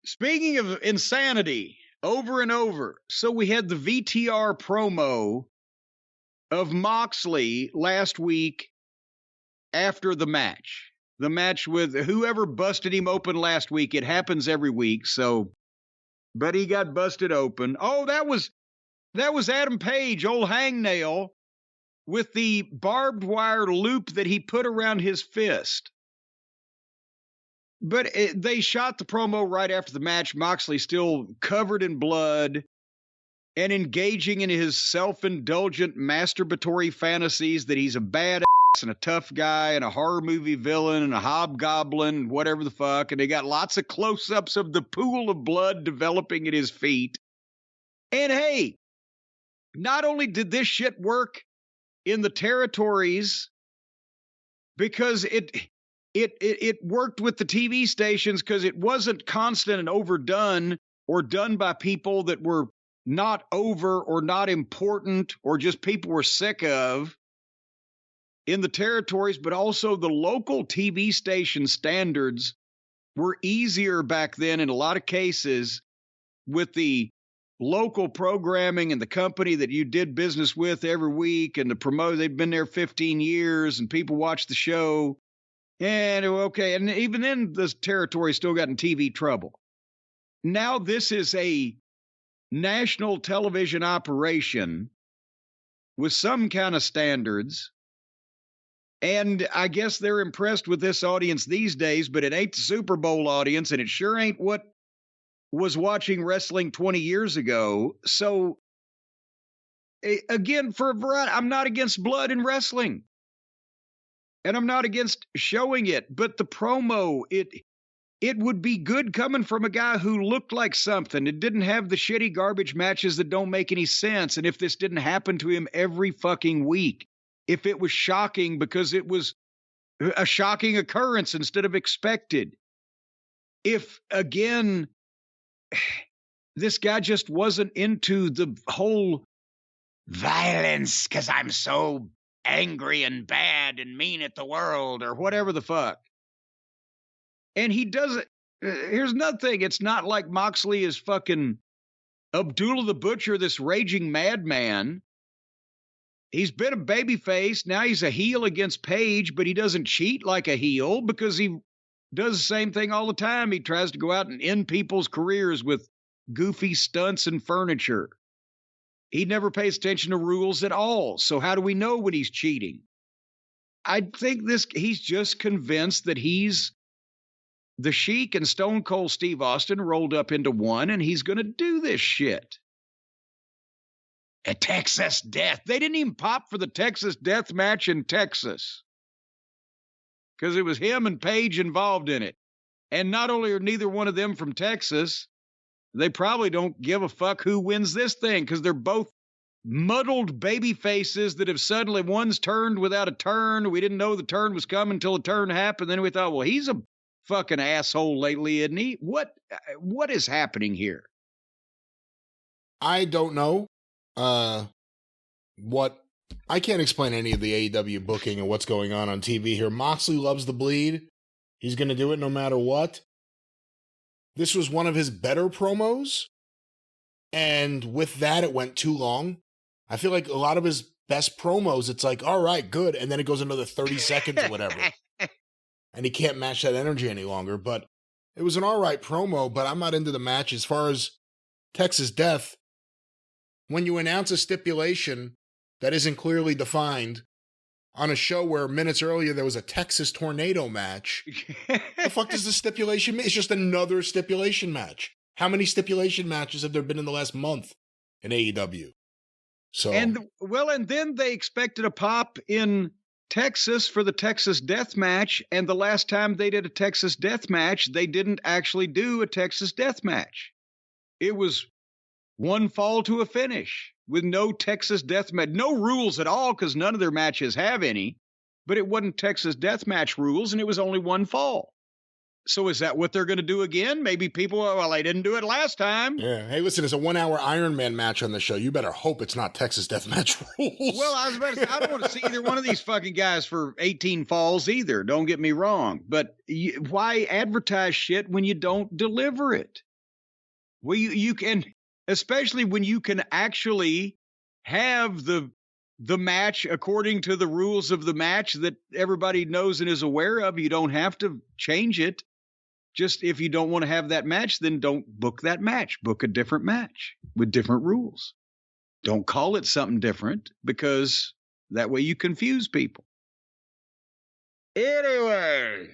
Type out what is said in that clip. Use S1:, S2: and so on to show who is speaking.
S1: Speaking of insanity, over and over. So we had the VTR promo of Moxley last week after the match. The match with whoever busted him open last week. It happens every week. But he got busted open. Oh, that was Adam Page, old hangnail, with the barbed wire loop that he put around his fist. But they shot the promo right after the match. Moxley still covered in blood and engaging in his self-indulgent masturbatory fantasies that he's a badass and a tough guy and a horror movie villain and a hobgoblin, whatever the fuck. And they got lots of close-ups of the pool of blood developing at his feet. And hey, not only did this shit work in the territories because it worked with the TV stations because it wasn't constant and overdone or done by people that were not over or not important or just people were sick of in the territories, but also the local TV station standards were easier back then in a lot of cases with the local programming and the company that you did business with every week and the promoter, they'd been there 15 years and people watched the show. And okay, and even then the territory still got in TV trouble. Now this is a national television operation with some kind of standards. And I guess they're impressed with this audience these days, but it ain't the Super Bowl audience, and it sure ain't what was watching wrestling 20 years ago. So, again, for a variety, I'm not against blood in wrestling. And I'm not against showing it, but the promo, it would be good coming from a guy who looked like something. It didn't have the shitty garbage matches that don't make any sense. And if this didn't happen to him every fucking week, if it was shocking because it was a shocking occurrence instead of expected, if, again, this guy just wasn't into the whole violence because I'm so angry and bad and mean at the world or whatever the fuck. And he doesn't. Here's another thing. It's not like Moxley is fucking Abdullah the Butcher, this raging madman. He's been a babyface. Now he's a heel against Page, but he doesn't cheat like a heel because he does the same thing all the time. He tries to go out and end people's careers with goofy stunts and furniture. He never pays attention to rules at all. So how do we know when he's cheating? I think he's just convinced that he's the Sheik and Stone Cold Steve Austin rolled up into one, and he's going to do this shit. A Texas Death. They didn't even pop for the Texas Death match in Texas because it was him and Page involved in it. And not only are neither one of them from Texas, they probably don't give a fuck who wins this thing because they're both muddled baby faces that have suddenly one's turned without a turn. We didn't know the turn was coming until the turn happened. Then we thought, well, he's a fucking asshole lately, isn't he? What is happening here?
S2: I don't know. I can't explain any of the AEW booking and what's going on TV here. Moxley loves the bleed. He's going to do it no matter what. This was one of his better promos. And with that, it went too long. I feel like a lot of his best promos, it's like, all right, good. And then it goes another 30 seconds or whatever. And he can't match that energy any longer. But it was an all right promo, but I'm not into the match. As far as Texas Death, when you announce a stipulation that isn't clearly defined on a show where minutes earlier there was a Texas tornado match, the fuck does the stipulation mean? It's just another stipulation match. How many stipulation matches have there been in the last month in AEW? And then they expected a pop in Texas for the Texas Death Match, and the last time they did a Texas Death Match, they didn't actually do a Texas Death Match. It was one fall to a finish with no Texas Death Match, no rules at all because none of their matches have any, but it wasn't Texas Death Match rules, and it was only one fall. So is that what they're going to do again? Maybe people, well, they didn't do it last time. Yeah. Hey, listen, it's a 1 hour Iron Man match on the show. You better hope it's not Texas Deathmatch rules.
S1: Well, I was about to say, I don't want to see either one of these fucking guys for 18 falls either. Don't get me wrong. But why advertise shit when you don't deliver it? Well, you can, especially when you can actually have the match according to the rules of the match that everybody knows and is aware of. You don't have to change it. Just if you don't want to have that match, then don't book that match. Book a different match with different rules. Don't call it something different, because that way you confuse people. Anyway,